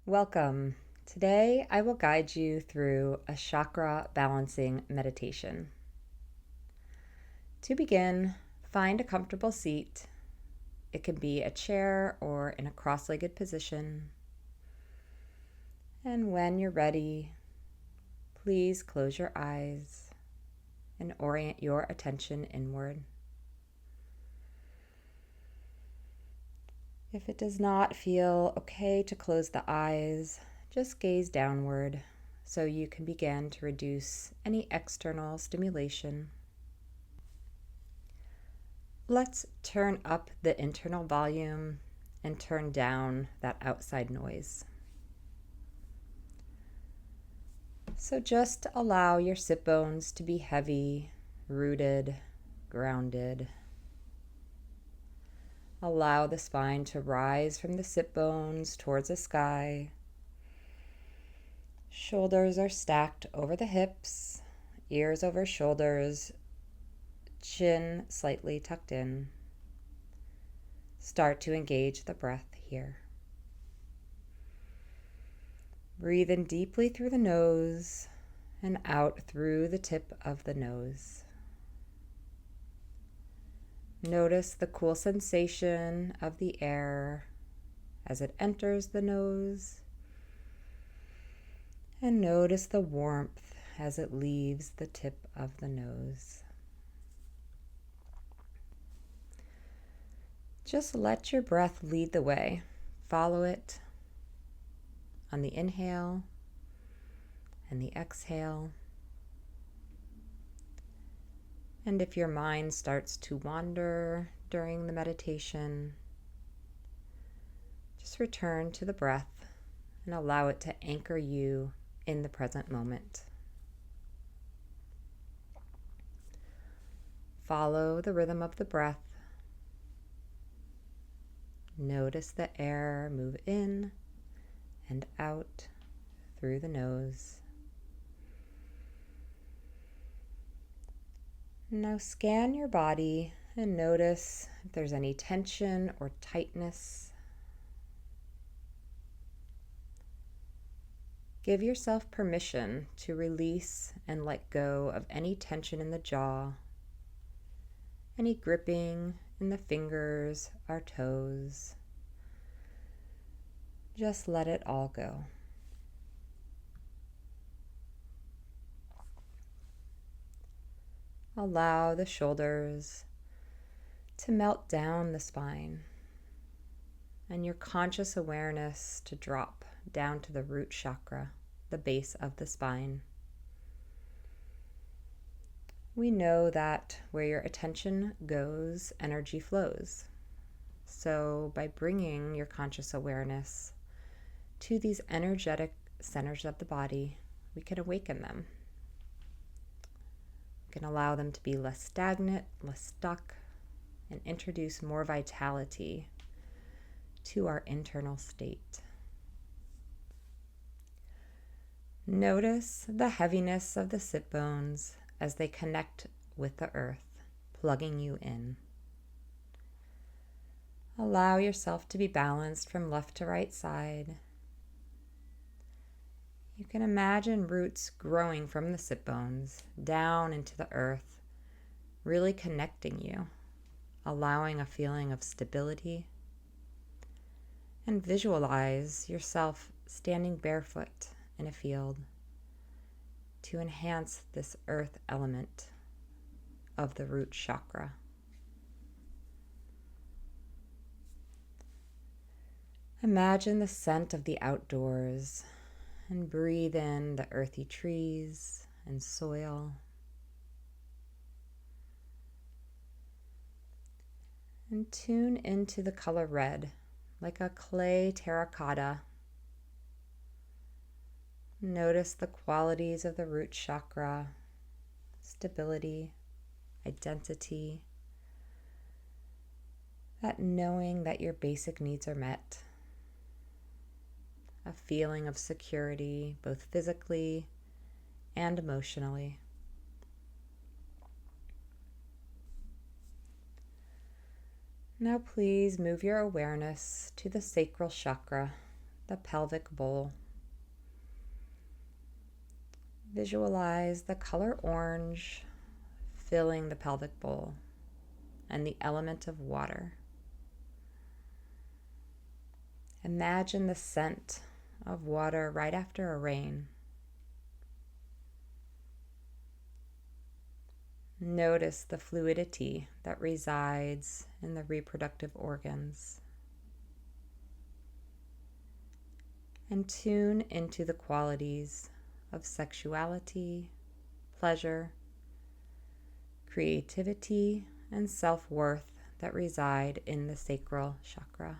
Welcome. Today I will guide you through a chakra balancing meditation. To begin, find a comfortable seat. It can be a chair or in a cross-legged position. And when you're ready, please close your eyes and orient your attention inward. If it does not feel okay to close the eyes, just gaze downward so you can begin to reduce any external stimulation. Let's turn up the internal volume and turn down that outside noise. So just allow your sit bones to be heavy, rooted, grounded. Allow the spine to rise from the sit bones towards the sky. Shoulders are stacked over the hips, ears over shoulders, chin slightly tucked in. Start to engage the breath here. Breathe in deeply through the nose and out through the tip of the nose. Notice the cool sensation of the air as it enters the nose, and notice the warmth as it leaves the tip of the nose. Just let your breath lead the way. Follow it on the inhale and the exhale. And if your mind starts to wander during the meditation, just return to the breath and allow it to anchor you in the present moment. Follow the rhythm of the breath. Notice the air move in and out through the nose. Now scan your body and notice if there's any tension or tightness. Give yourself permission to release and let go of any tension in the jaw, any gripping in the fingers or toes. Just let it all go. Allow the shoulders to melt down the spine and your conscious awareness to drop down to the root chakra, the base of the spine. We know that where your attention goes, energy flows. So by bringing your conscious awareness to these energetic centers of the body, we can awaken them. We can allow them to be less stagnant, less stuck, and introduce more vitality to our internal state. Notice the heaviness of the sit bones as they connect with the earth, plugging you in. Allow yourself to be balanced from left to right side. You can imagine roots growing from the sit bones down into the earth, really connecting you, allowing a feeling of stability. And visualize yourself standing barefoot in a field to enhance this earth element of the root chakra. Imagine the scent of the outdoors and breathe in the earthy trees and soil. And tune into the color red, like a clay terracotta. Notice the qualities of the root chakra: stability, identity, that knowing that your basic needs are met, a feeling of security, both physically and emotionally. Now please move your awareness to the sacral chakra, the pelvic bowl. Visualize the color orange filling the pelvic bowl and the element of water. Imagine the scent of water right after a rain. Notice the fluidity that resides in the reproductive organs. And tune into the qualities of sexuality, pleasure, creativity, and self-worth that reside in the sacral chakra.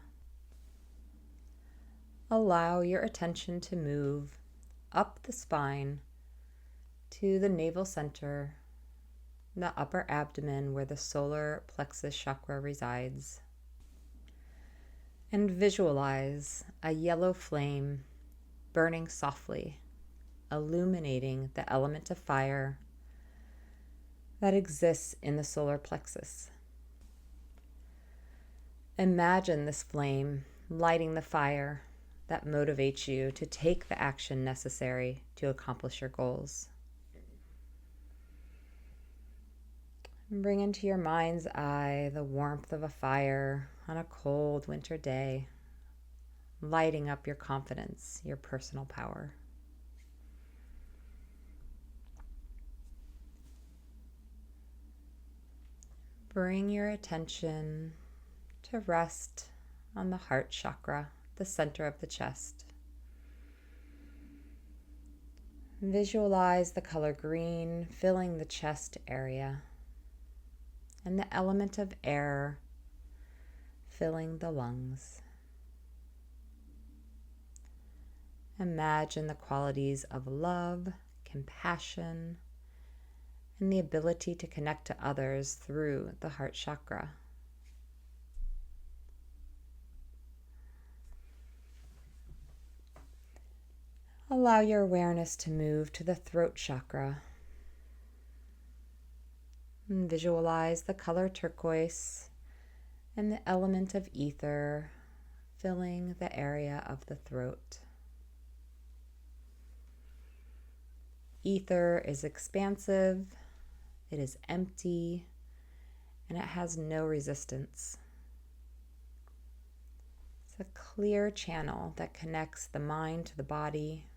Allow your attention to move up the spine to the navel center, the upper abdomen where the solar plexus chakra resides. And visualize a yellow flame burning softly, illuminating the element of fire that exists in the solar plexus. Imagine this flame lighting the fire that motivates you to take the action necessary to accomplish your goals. Bring into your mind's eye the warmth of a fire on a cold winter day, lighting up your confidence, your personal power. Bring your attention to rest on the heart chakra, the center of the chest. Visualize the color green filling the chest area and the element of air filling the lungs. Imagine the qualities of love, compassion, and the ability to connect to others through the heart chakra. Allow your awareness to move to the throat chakra. And visualize the color turquoise and the element of ether filling the area of the throat. Ether is expansive, it is empty, and it has no resistance. It's a clear channel that connects the mind to the body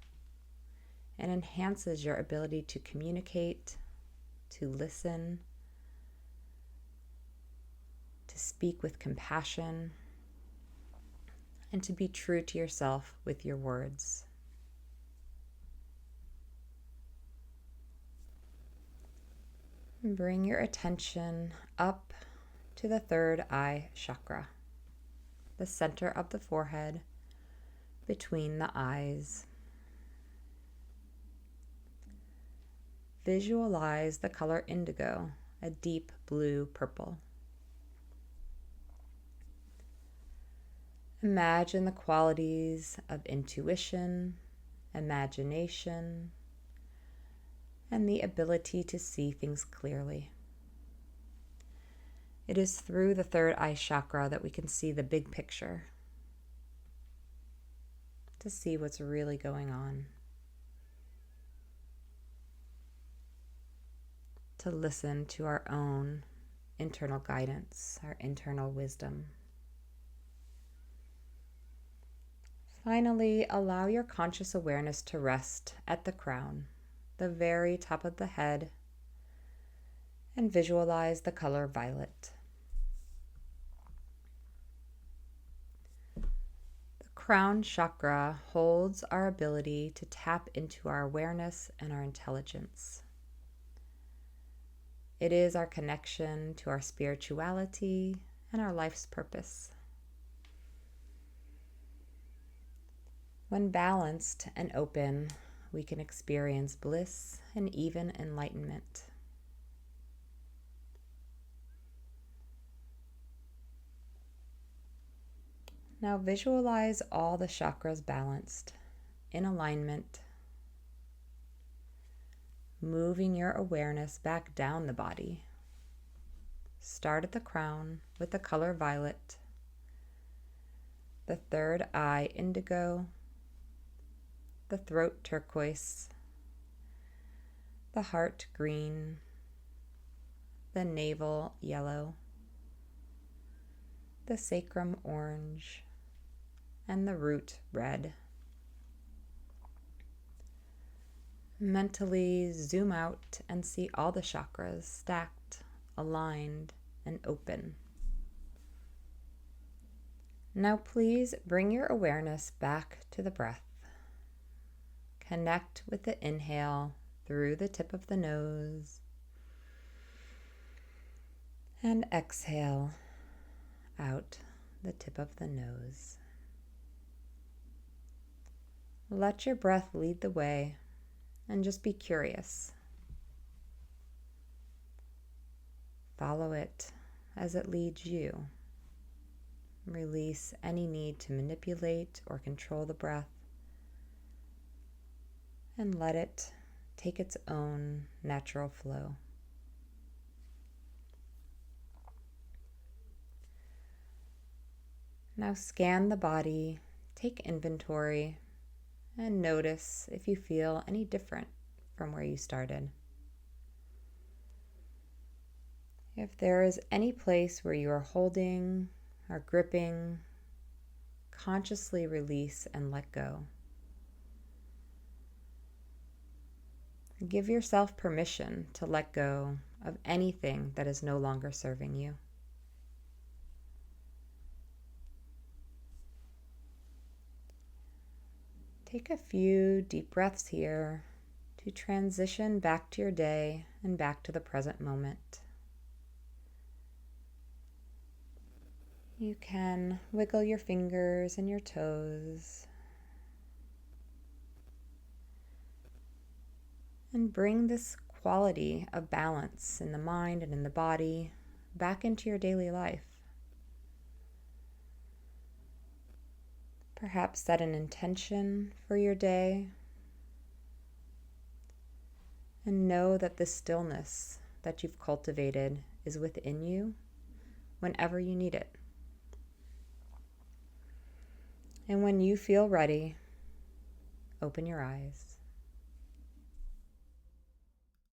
and enhances your ability to communicate, to listen, to speak with compassion, and to be true to yourself with your words. Bring your attention up to the third eye chakra, the center of the forehead between the eyes. Visualize the color indigo, a deep blue purple. Imagine the qualities of intuition, imagination, and the ability to see things clearly. It is through the third eye chakra that we can see the big picture, to see what's really going on, to listen to our own internal guidance, our internal wisdom. Finally, allow your conscious awareness to rest at the crown, the very top of the head, and visualize the color violet. The crown chakra holds our ability to tap into our awareness and our intelligence. It is our connection to our spirituality and our life's purpose. When balanced and open, we can experience bliss and even enlightenment. Now visualize all the chakras balanced, in alignment, moving your awareness back down the body. Start at the crown with the color violet, the third eye indigo, the throat turquoise, the heart green, the navel yellow, the sacrum orange, and the root red. Mentally zoom out and see all the chakras stacked, aligned, and open. Now please bring your awareness back to the breath. Connect with the inhale through the tip of the nose and exhale out the tip of the nose. Let your breath lead the way and just be curious. Follow it as it leads you. Release any need to manipulate or control the breath, and let it take its own natural flow. Now scan the body, take inventory, and notice if you feel any different from where you started. If there is any place where you are holding or gripping, consciously release and let go. Give yourself permission to let go of anything that is no longer serving you. Take a few deep breaths here to transition back to your day and back to the present moment. You can wiggle your fingers and your toes and bring this quality of balance in the mind and in the body back into your daily life. Perhaps set an intention for your day and know that the stillness that you've cultivated is within you whenever you need it. And when you feel ready, open your eyes.